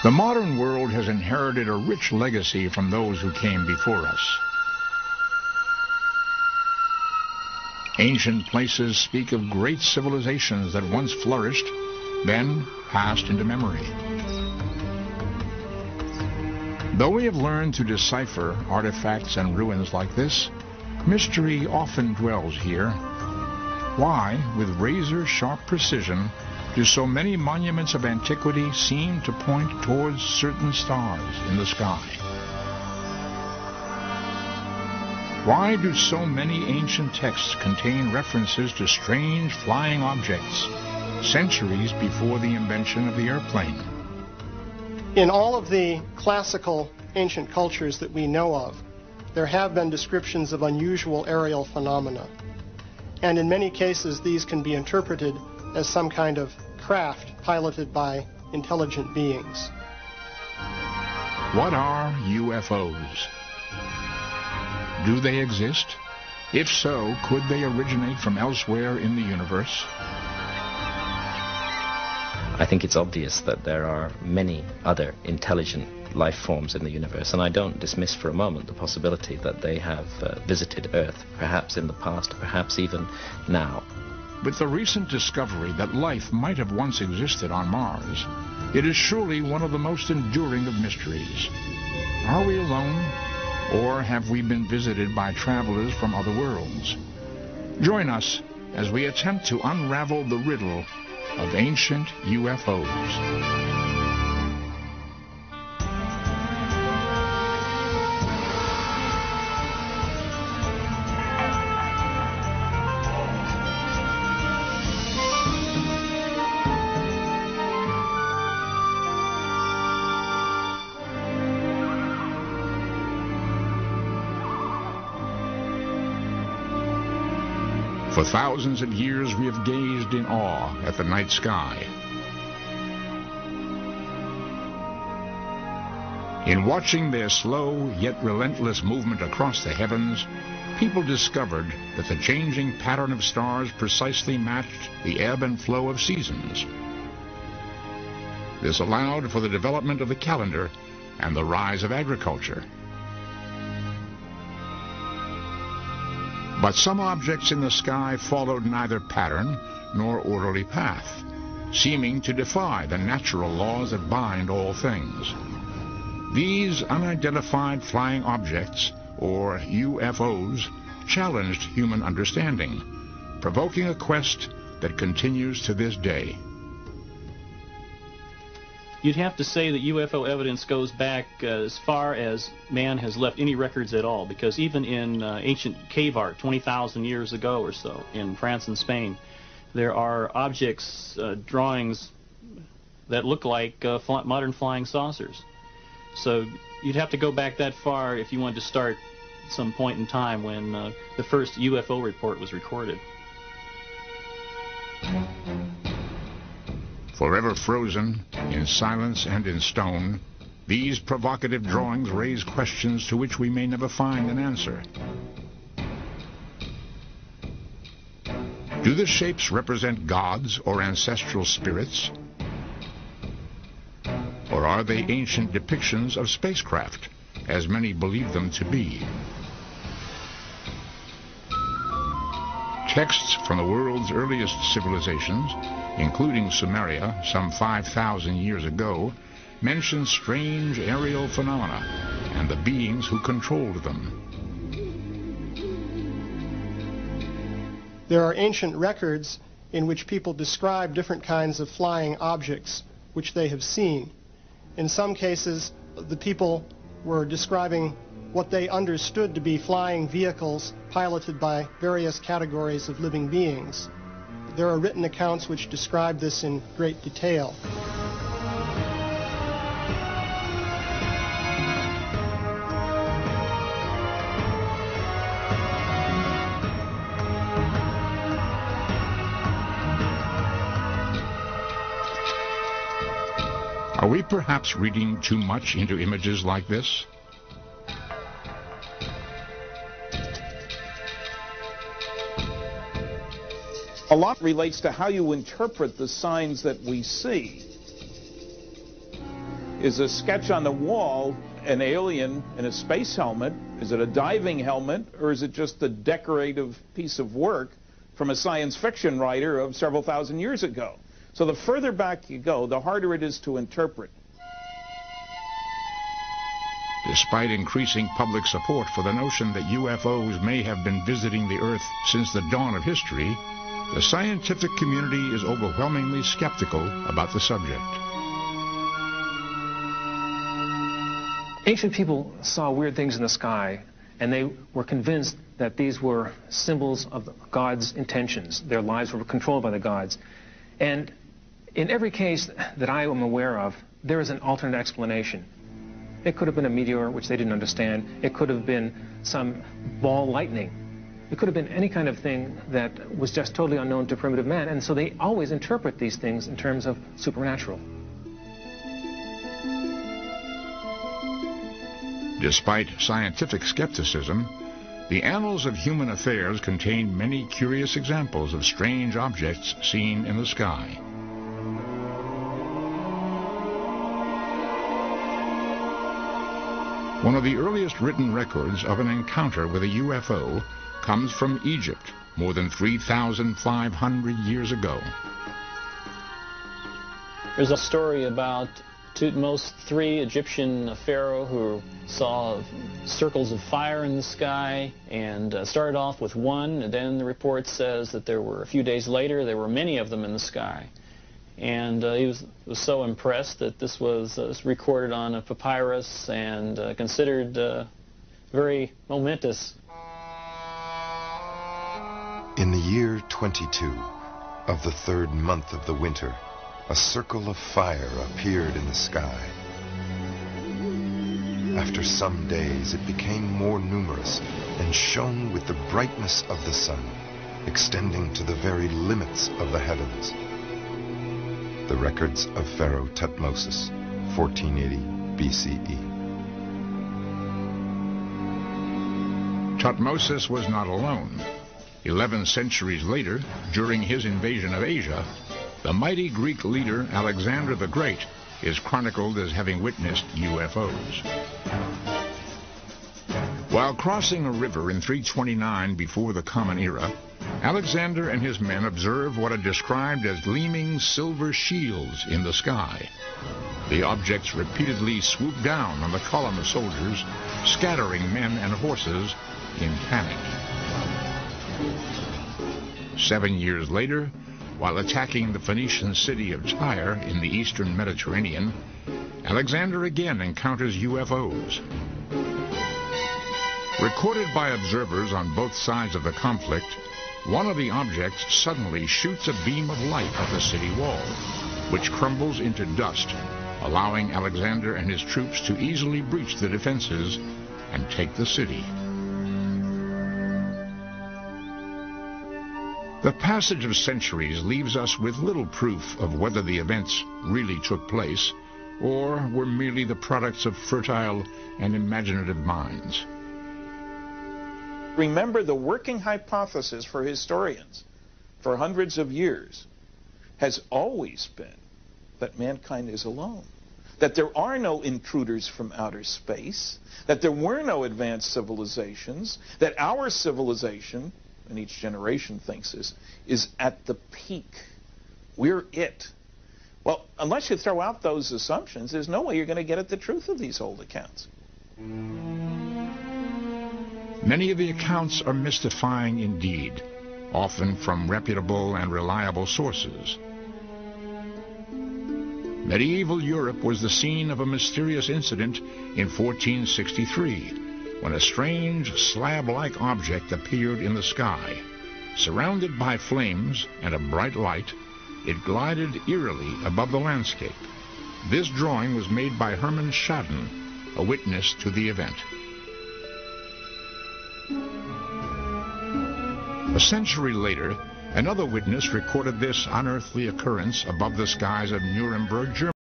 The modern world has inherited a rich legacy from those who came before us. Ancient places speak of great civilizations that once flourished, then passed into memory. Though we have learned to decipher artifacts and ruins like this, mystery often dwells here. Why, with razor-sharp precision, do so many monuments of antiquity seem to point towards certain stars in the sky? Why do so many ancient texts contain references to strange flying objects, centuries before the invention of the airplane? In all of the classical ancient cultures that we know of, there have been descriptions of unusual aerial phenomena. And in many cases, these can be interpreted as some kind of craft piloted by intelligent beings. What are UFOs? Do they exist? If so, could they originate from elsewhere in the universe? I think it's obvious that there are many other intelligent life forms in the universe, and I don't dismiss for a moment the possibility that they have visited Earth, perhaps in the past, perhaps even now. With the recent discovery that life might have once existed on Mars, it is surely one of the most enduring of mysteries. Are we alone, or have we been visited by travelers from other worlds? Join us as we attempt to unravel the riddle of ancient UFOs. For thousands of years we have gazed in awe at the night sky. In watching their slow yet relentless movement across the heavens, people discovered that the changing pattern of stars precisely matched the ebb and flow of seasons. This allowed for the development of the calendar and the rise of agriculture. But some objects in the sky followed neither pattern nor orderly path, seeming to defy the natural laws that bind all things. These unidentified flying objects, or UFOs, challenged human understanding, provoking a quest that continues to this day. You'd have to say that UFO evidence goes back as far as man has left any records at all, because even in ancient cave art 20,000 years ago or so in France and Spain, there are objects, drawings that look like modern flying saucers. So you'd have to go back that far if you wanted to start some point in time when the first UFO report was recorded. Forever frozen, in silence and in stone, these provocative drawings raise questions to which we may never find an answer. Do the shapes represent gods or ancestral spirits? Or are they ancient depictions of spacecraft, as many believe them to be? Texts from the world's earliest civilizations, including Sumeria some 5,000 years ago, mention strange aerial phenomena and the beings who controlled them. There are ancient records in which people describe different kinds of flying objects which they have seen. In some cases, the people were describing what they understood to be flying vehicles piloted by various categories of living beings. There are written accounts which describe this in great detail. Are we perhaps reading too much into images like this? A lot relates to how you interpret the signs that we see. Is a sketch on the wall an alien in a space helmet? Is it a diving helmet? Or is it just a decorative piece of work from a science fiction writer of several thousand years ago? So the further back you go, the harder it is to interpret. Despite increasing public support for the notion that UFOs may have been visiting the Earth since the dawn of history, the scientific community is overwhelmingly skeptical about the subject. Ancient people saw weird things in the sky, and they were convinced that these were symbols of God's intentions. Their lives were controlled by the gods. And in every case that I am aware of, there is an alternate explanation. It could have been a meteor, which they didn't understand. It could have been some ball lightning. It could have been any kind of thing that was just totally unknown to primitive man. And so they always interpret these things in terms of supernatural. Despite scientific skepticism, the annals of human affairs contain many curious examples of strange objects seen in the sky. One of the earliest written records of an encounter with a UFO comes from Egypt, more than 3,500 years ago. There's a story about Thutmose III, Egyptian pharaoh, who saw circles of fire in the sky and started off with one, and then the report says that there were, a few days later, there were many of them in the sky. And he was so impressed that this was recorded on a papyrus and considered very momentous. In the year 22 of the third month of the winter, a circle of fire appeared in the sky. After some days, it became more numerous and shone with the brightness of the sun, extending to the very limits of the heavens. The records of Pharaoh Thutmose, 1480 BCE. Thutmose was not alone. 11 centuries later, during his invasion of Asia, the mighty Greek leader Alexander the Great is chronicled as having witnessed UFOs. While crossing a river in 329 before the Common Era, Alexander and his men observed what are described as gleaming silver shields in the sky. The objects repeatedly swooped down on the column of soldiers, scattering men and horses in panic. 7 years later, while attacking the Phoenician city of Tyre in the eastern Mediterranean, Alexander again encounters UFOs. Recorded by observers on both sides of the conflict, one of the objects suddenly shoots a beam of light at the city wall, which crumbles into dust, allowing Alexander and his troops to easily breach the defenses and take the city. The passage of centuries leaves us with little proof of whether the events really took place or were merely the products of fertile and imaginative minds. Remember, the working hypothesis for historians for hundreds of years has always been that mankind is alone, that there are no intruders from outer space, that there were no advanced civilizations, that our civilization, and each generation thinks this, is at the peak. We're it. Well, unless you throw out those assumptions, there's no way you're going to get at the truth of these old accounts. Many of the accounts are mystifying indeed, often from reputable and reliable sources. Medieval Europe was the scene of a mysterious incident in 1463, when a strange slab-like object appeared in the sky. Surrounded by flames and a bright light, it glided eerily above the landscape. This drawing was made by Hermann Schaden, a witness to the event. A century later, another witness recorded this unearthly occurrence above the skies of Nuremberg, Germany.